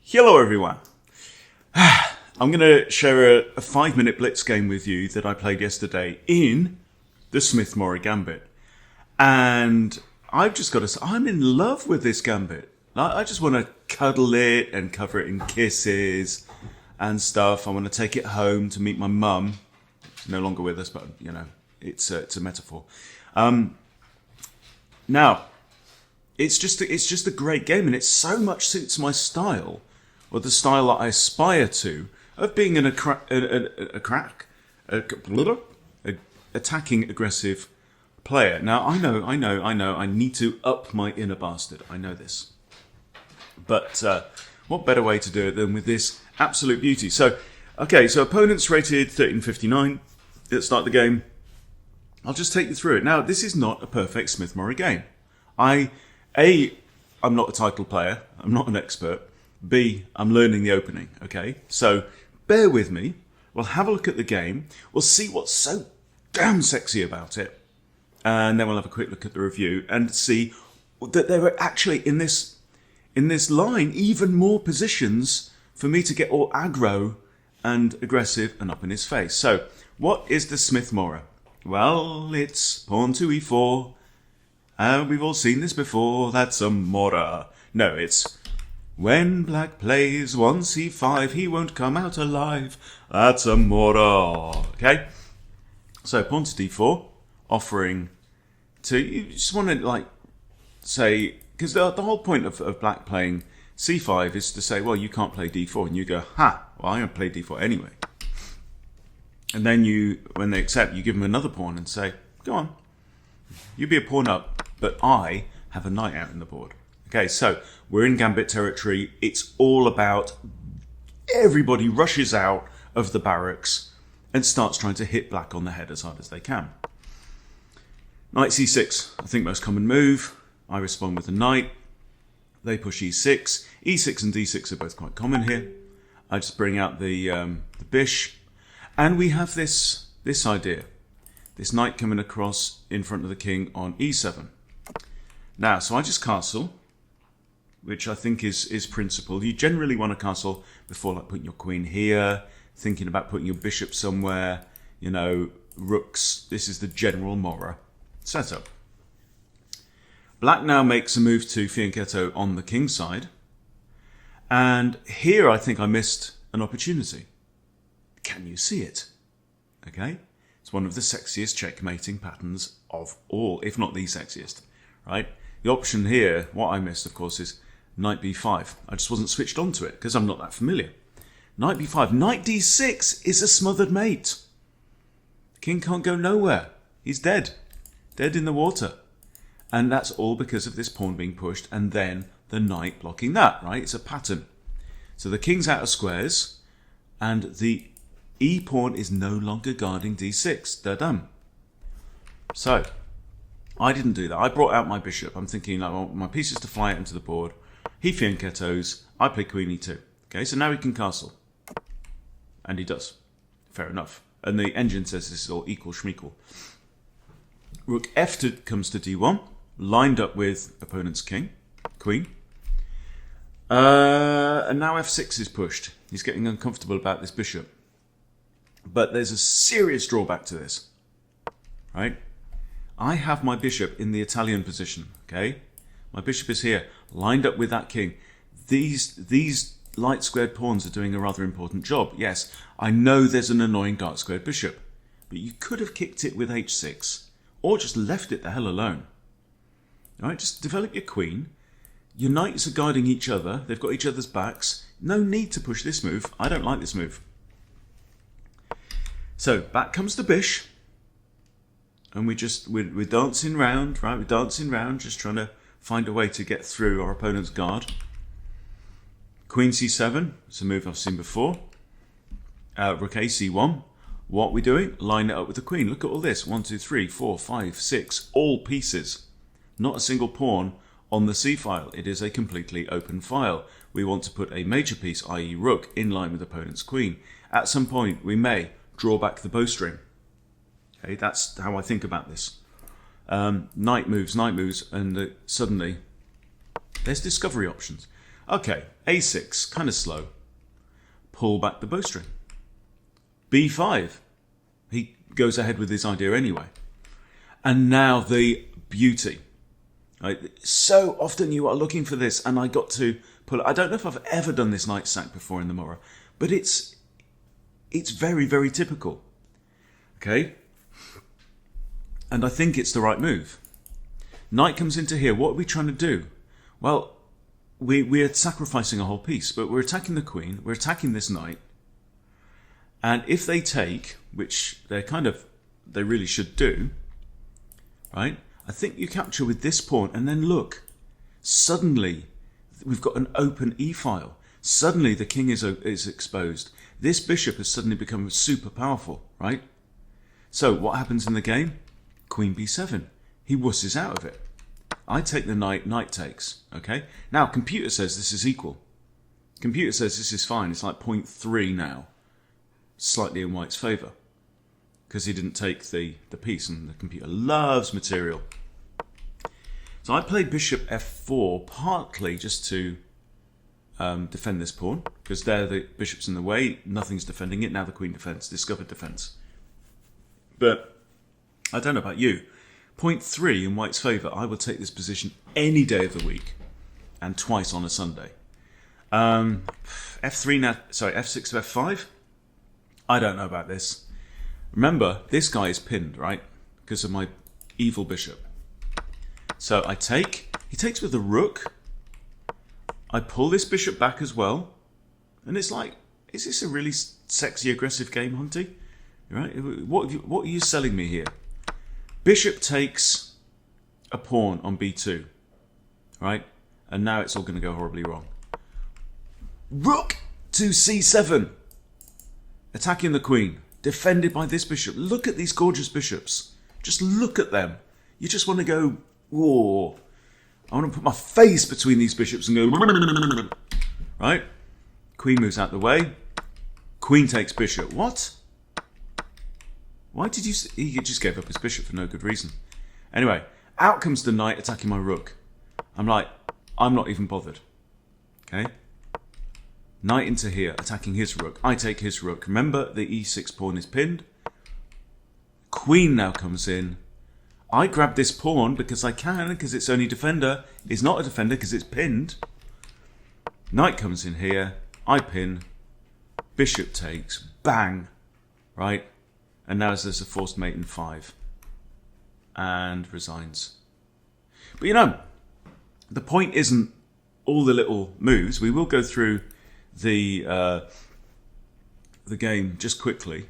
Hello everyone. I'm going to share a 5-minute blitz game with you that I played yesterday in the Smith-Morra Gambit. And I've just got to say, I'm in love with this gambit. I just want to cuddle it and cover it in kisses and stuff. I want to take it home to meet my mum. No longer with us, but you know, it's a metaphor. Now, it's just a great game, and it so much suits my style, or the style that I aspire to, of being attacking aggressive player. Now, I know, I need to up my inner bastard. I know this. But what better way to do it than with this absolute beauty? So, okay, so opponents rated 1359 at the start of the game. I'll just take you through it. Now, this is not a perfect Smith-Morra game. I'm not a title player. I'm not an expert. B, I'm learning the opening, okay? So bear with me. We'll have a look at the game. We'll see what's so damn sexy about it. And then we'll have a quick look at the review and see that there are actually, in this line, even more positions for me to get all aggro and aggressive and up in his face. So what is the Smith-Morra? Well, it's pawn to e4. We've all seen this before. That's a Morra. No, it's when black plays 1c5, he won't come out alive. That's a Morra. Okay? So pawn to d4, offering to, you just want to say, because the whole point of black playing c5 is to say, well, you can't play d4. And you go, well, I'm going to play d4 anyway. And then when they accept, you give them another pawn and say, go on. You be a pawn up, but I have a knight out in the board. Okay, so we're in gambit territory. It's all about everybody rushes out of the barracks and starts trying to hit black on the head as hard as they can. Knight c6, I think most common move. I respond with a knight. They push e6. e6 and d6 are both quite common here. I just bring out the bish. And we have this idea. This knight coming across in front of the king on e7. Now, so I just castle, which I think is principle. You generally want to castle before putting your queen here, thinking about putting your bishop somewhere, you know, rooks. This is the general Morra setup. Black now makes a move to fianchetto on the king side. And here I think I missed an opportunity. Can you see it? Okay? It's one of the sexiest checkmating patterns of all, if not the sexiest, right? The option here, what I missed, of course, is knight b5. I just wasn't switched on to it because I'm not that familiar. Knight b5. Knight d6 is a smothered mate. The king can't go nowhere. He's dead. Dead in the water. And that's all because of this pawn being pushed and then the knight blocking that, right? It's a pattern. So the king's out of squares and the e-pawn is no longer guarding d6. They're done. So, I didn't do that. I brought out my bishop. I'm thinking I want my pieces to fly out into the board. He fianchettos. I play queen e2. Okay, so now he can castle. And he does. Fair enough. And the engine says this is all equal schmeequal. Rook f comes to d1. Lined up with opponent's queen. And now f6 is pushed. He's getting uncomfortable about this bishop. But there's a serious drawback to this, right? I have my bishop in the Italian position, okay? My bishop is here, lined up with that king. These light squared pawns are doing a rather important job. Yes, I know there's an annoying dark squared bishop, but you could have kicked it with h6, or just left it the hell alone. All right, just develop your queen. Your knights are guarding each other. They've got each other's backs. No need to push this move. I don't like this move. So back comes the bish, and we're dancing round, right? We're dancing round, just trying to find a way to get through our opponent's guard. Queen c7, it's a move I've seen before. Rook a c1. What are we doing? Line it up with the queen. Look at all this: 1, 2, 3, 4, 5, 6, all pieces. Not a single pawn on the c file. It is a completely open file. We want to put a major piece, i.e. rook, in line with opponent's queen. At some point, we may draw back the bowstring. Okay, that's how I think about this. Knight moves, and suddenly there's discovery options. Okay, a6, kind of slow. Pull back the bowstring. b5. He goes ahead with his idea anyway. And now the beauty. Right? So often you are looking for this, and I got to pull it. I don't know if I've ever done this knight sack before in the Morra, but it's very, very typical. Okay? And I think it's the right move. Knight comes into here. What are we trying to do? Well, we're sacrificing a whole piece, but we're attacking the queen. We're attacking this knight. And if they take, which they really should do, right? I think you capture with this pawn, and then look, suddenly we've got an open e-file. Suddenly the king is exposed. This bishop has suddenly become super powerful, right? So what happens in the game? Queen b7. He wusses out of it. I take the knight, knight takes, okay? Now, computer says this is equal. Computer says this is fine. It's like 0.3 now, slightly in white's favour, because he didn't take the piece, and the computer loves material. So I played bishop f4 partly just to defend this pawn, because there the bishop's in the way, nothing's defending it. Now the queen defends, discovered defence. But I don't know about you. 0.3 in white's favour. I will take this position any day of the week, and twice on a Sunday. F3 now, sorry, f6 to f5. I don't know about this. Remember, this guy is pinned, right? Because of my evil bishop. So I take. He takes with the rook. I pull this bishop back as well. And it's like, is this a really sexy, aggressive game, Hunty? Right? What are you selling me here? Bishop takes a pawn on b2. Right? And now it's all going to go horribly wrong. Rook to c7. Attacking the queen. Defended by this bishop. Look at these gorgeous bishops. Just look at them. You just want to go, whoa. I want to put my face between these bishops and go, right? Queen moves out the way. Queen takes bishop. What? Why did you... He just gave up his bishop for no good reason. Anyway, out comes the knight attacking my rook. I'm like, I'm not even bothered. Okay? Knight into here, attacking his rook. I take his rook. Remember, the e6 pawn is pinned. Queen now comes in. I grab this pawn because I can, because it's only defender. It's not a defender because it's pinned. Knight comes in here. I pin. Bishop takes. Bang. Right? And now there's a forced mate in 5. And resigns. But you know, the point isn't all the little moves. We will go through the game just quickly.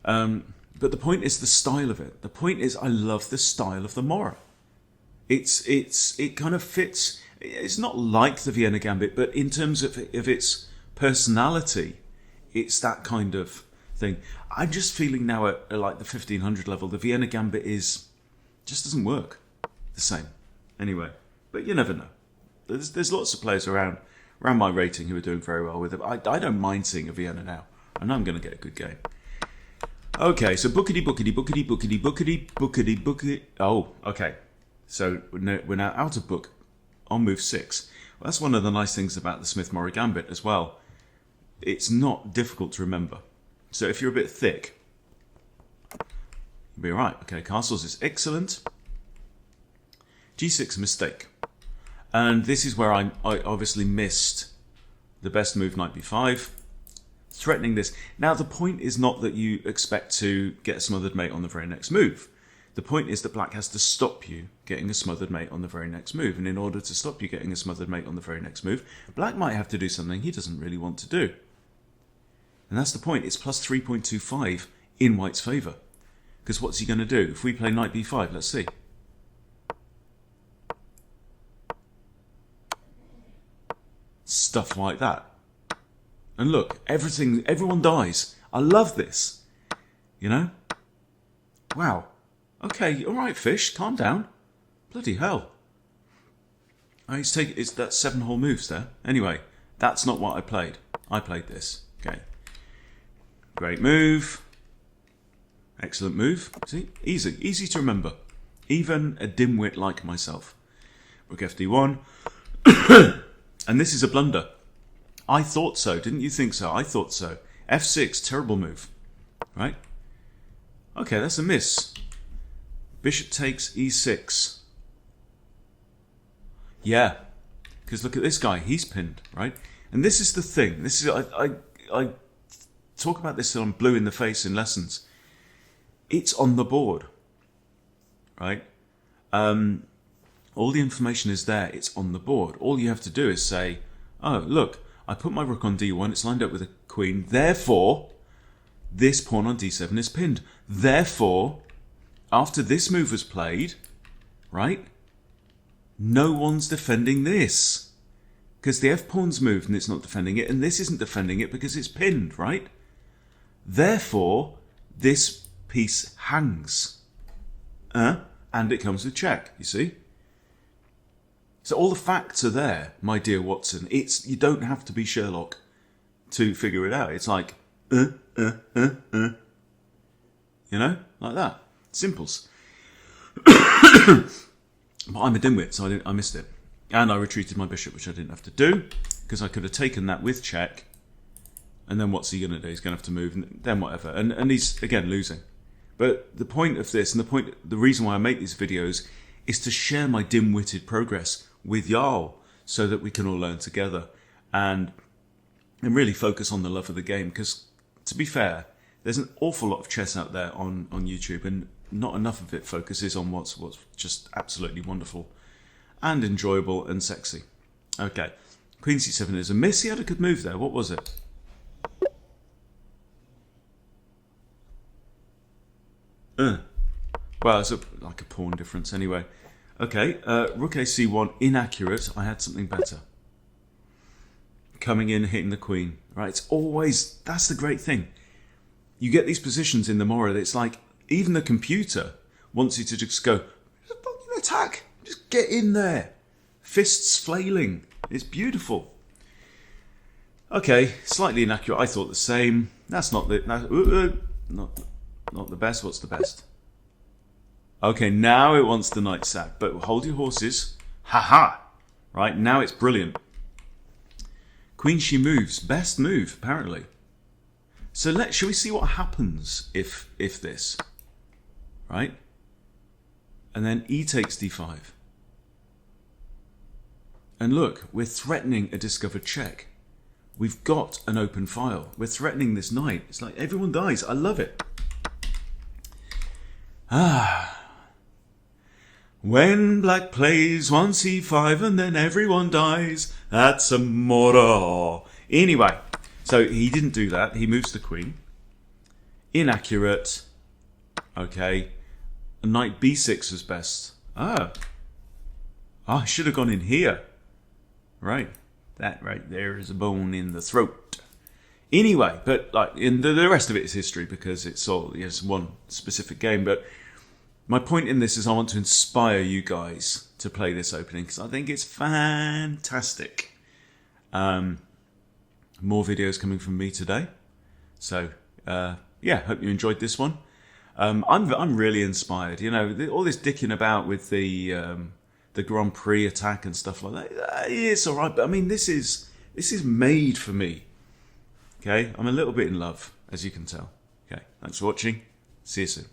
But the point is the style of it. The point is I love the style of the Morra. It kind of fits. It's not like the Vienna Gambit, but in terms of its personality, it's that kind of thing. I'm just feeling now at like the 1500 level, the Vienna Gambit just doesn't work the same. Anyway, but you never know. There's lots of players around my rating who are doing very well with it. I don't mind seeing a Vienna now. I know I'm going to get a good game. Okay, so bookity. Oh, okay. So we're now out of book on move 6. Well, that's one of the nice things about the Smith-Morra Gambit as well. It's not difficult to remember. So if you're a bit thick, you'll be alright. Okay, castles is excellent. G6, mistake. And this is where I obviously missed the best move, knight b5. Threatening this. Now, the point is not that you expect to get a smothered mate on the very next move. The point is that black has to stop you getting a smothered mate on the very next move. And in order to stop you getting a smothered mate on the very next move, black might have to do something he doesn't really want to do. And that's the point. It's plus 3.25 in white's favour. Because what's he going to do? If we play knight b5, let's see. Stuff like that. And look, everyone dies. I love this. You know? Wow. Okay, alright, fish, calm down. Bloody hell. That's 7 whole moves there. Anyway, that's not what I played. I played this. Okay. Great move. Excellent move. See? Easy to remember. Even a dimwit like myself. Rook fd1. And this is a blunder. I thought so. Didn't you think so? I thought so. F6, terrible move. Right? Okay, that's a miss. Bishop takes E6. Yeah. Because look at this guy. He's pinned, right? And this is the thing. This is I talk about this on Blue in the Face in lessons. It's on the board. Right? All the information is there. It's on the board. All you have to do is say, oh, look, I put my rook on d1. It's lined up with a queen. Therefore, this pawn on d7 is pinned. Therefore, after this move was played, right, no one's defending this. Because the f-pawn's moved and it's not defending it, and this isn't defending it because it's pinned, right? Therefore, this piece hangs. And it comes with check, you see? So all the facts are there, my dear Watson. You don't have to be Sherlock to figure it out. It's like, you know, like that. Simples. But I'm a dimwit, so I missed it. And I retreated my bishop, which I didn't have to do, because I could have taken that with check. And then what's he going to do? He's going to have to move, and then whatever. And he's, again, losing. But the point of this, and the reason why I make these videos, is to share my dim-witted progress with y'all, so that we can all learn together and really focus on the love of the game. Because, to be fair, there's an awful lot of chess out there on YouTube, and not enough of it focuses on what's just absolutely wonderful and enjoyable and sexy. Okay, Queen c7 is a miss. He had a good move there. What was it? Well, it's like a pawn difference anyway. Okay, rook ac1, inaccurate. I had something better. Coming in, hitting the queen. Right, it's always, that's the great thing. You get these positions in the Morra that it's like, even the computer wants you to just go, fucking attack. Just get in there. Fists flailing. It's beautiful. Okay, slightly inaccurate. I thought the same. That's not the, not the best. What's the best? Okay, now it wants the knight sack, but hold your horses. Ha-ha! Right, now it's brilliant. Queen she moves. Best move, apparently. So shall we see what happens if this? Right? And then e takes d5. And look, we're threatening a discovered check. We've got an open file. We're threatening this knight. It's like everyone dies. I love it. When black plays 1c5 and then everyone dies, that's a Morra. Anyway, so he didn't do that. He moves the queen. Inaccurate. Okay. Knight b6 was best. I should have gone in here. Right. That right there is a bone in the throat. Anyway, but like in the rest of it is history, because it's all one specific game. But my point in this is I want to inspire you guys to play this opening, because I think it's fantastic. More videos coming from me today. So yeah, hope you enjoyed this one. I'm really inspired. You know, all this dicking about with the Grand Prix attack and stuff like that. It's all right, but I mean, this is made for me. Okay, I'm a little bit in love, as you can tell. Okay, thanks for watching. See you soon.